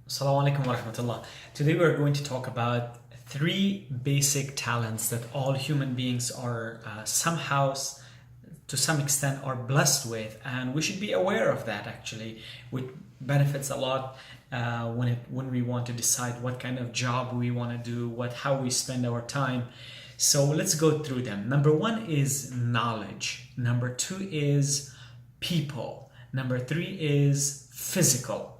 Assalamu alaikum wa rahmatullah. Today we're going to talk about three basic talents that all human beings are somehow, to some extent, are blessed with, and we should be aware of that actually, which benefits a lot when we want to decide what kind of job we want to do, how we spend our time. So let's go through them. Number one is knowledge. Number two is people. Number three is physical.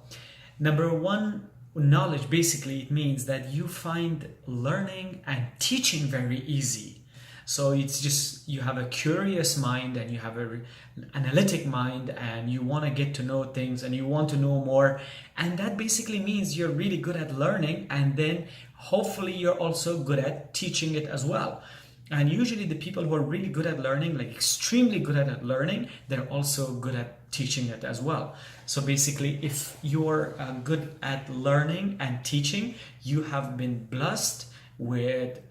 Number one, knowledge, basically it means that you find learning and teaching very easy. So it's just you have a curious mind and you have an analytic mind and you want to get to know things and you want to know more. And that basically means you're really good at learning, and then hopefully you're also good at teaching it as well. And usually the people who are really good at learning, like extremely good at learning, they're also good at teaching it as well. So basically, if you're good at learning and teaching, you have been blessed with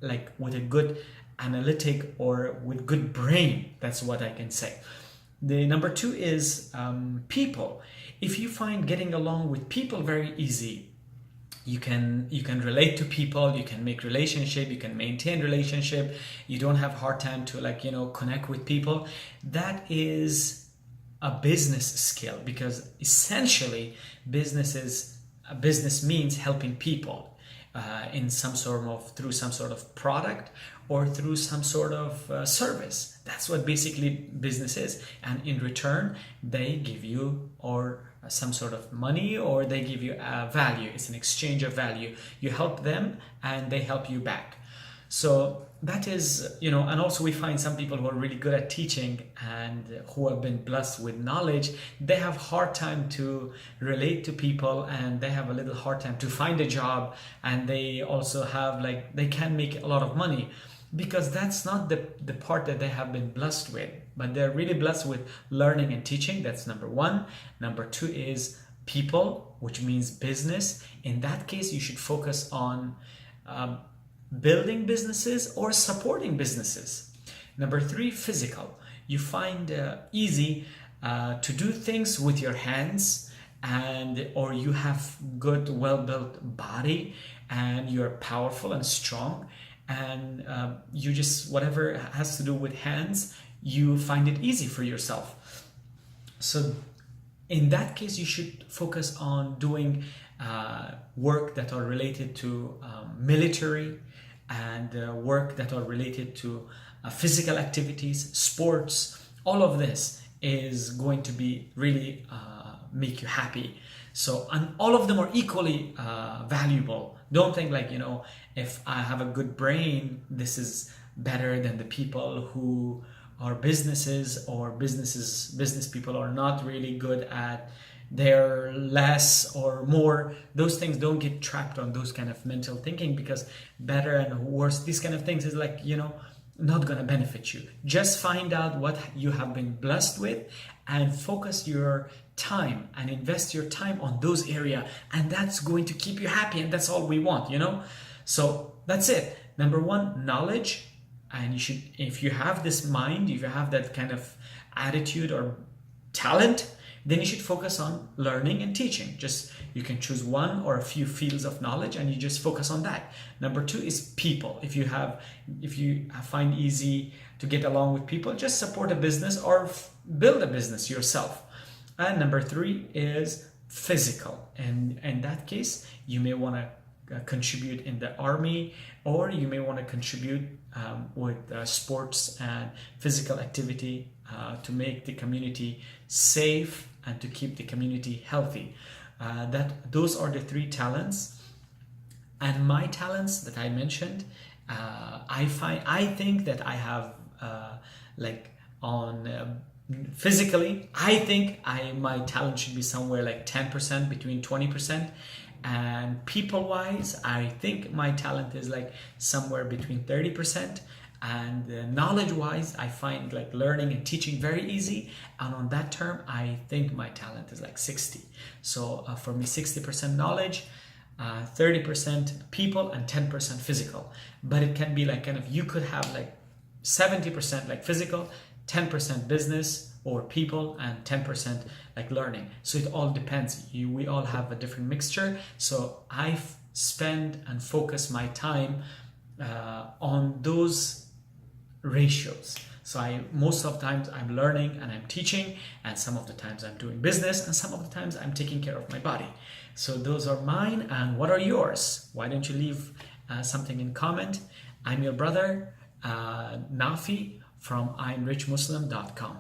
with a good analytic or with good brain. That's what I can say. The number two is people. If you find getting along with people very easy, you can relate to people, you can make relationship, you can maintain relationship, you don't have hard time to connect with people. That is a business skill, because essentially business means helping people in through some sort of product or through some sort of service. That's what basically business is, and in return they give you some sort of money, or they give you a value. It's an exchange of value. You help them and they help you back. So that is, and also we find some people who are really good at teaching and who have been blessed with knowledge, they have hard time to relate to people, and they have a little hard time to find a job, and they also have they can make a lot of money, because that's not the part that they have been blessed with. But they're really blessed with learning and teaching. That's number one. Number two is people, which means business. In that case, you should focus on building businesses or supporting businesses. Number three, physical. You find easy to do things with your hands, or you have good, well-built body, and you're powerful and strong, and you just, whatever has to do with hands, you find it easy for yourself. So in that case, you should focus on doing work that are related to military, and work that are related to physical activities, sports. All of this is going to be really make you happy. So, and all of them are equally valuable. Don't think if I have a good brain, this is better than the people who are business people are not really good at, they're less or more. Those things, don't get trapped on those kind of mental thinking, because better and worse, these kind of things is not gonna benefit you. Just find out what you have been blessed with and focus your time and invest your time on those areas, and that's going to keep you happy, and that's all we want. So that's it. Number one, knowledge. And you should, if you have this mind, if you have that kind of attitude or talent, then you should focus on learning and teaching. Just, you can choose one or a few fields of knowledge and you just focus on that. Number two is people. If you find easy to get along with people, just support a business or build a business yourself. And number three is physical. And in that case, you may want to contribute in the army, or you may want to contribute with sports and physical activity to make the community safe and to keep the community healthy. Those are the three talents. And my talents that I mentioned, I think that I have physically, I think my talent should be somewhere 10%, between 20%. And people-wise, I think my talent is somewhere between 30%. And knowledge-wise, I find learning and teaching very easy. And on that term, I think my talent is 60. So for me, 60% knowledge, 30% people, and 10% physical. But it can be you could have 70% physical, 10% business or people and 10% like learning. So it all depends. We all have a different mixture. So I spend and focus my time on those ratios. So most of the times I'm learning and I'm teaching, and some of the times I'm doing business, and some of the times I'm taking care of my body. So those are mine. And what are yours? Why don't you leave something in comment? I'm your brother Nafi from I'mRichMuslim.com.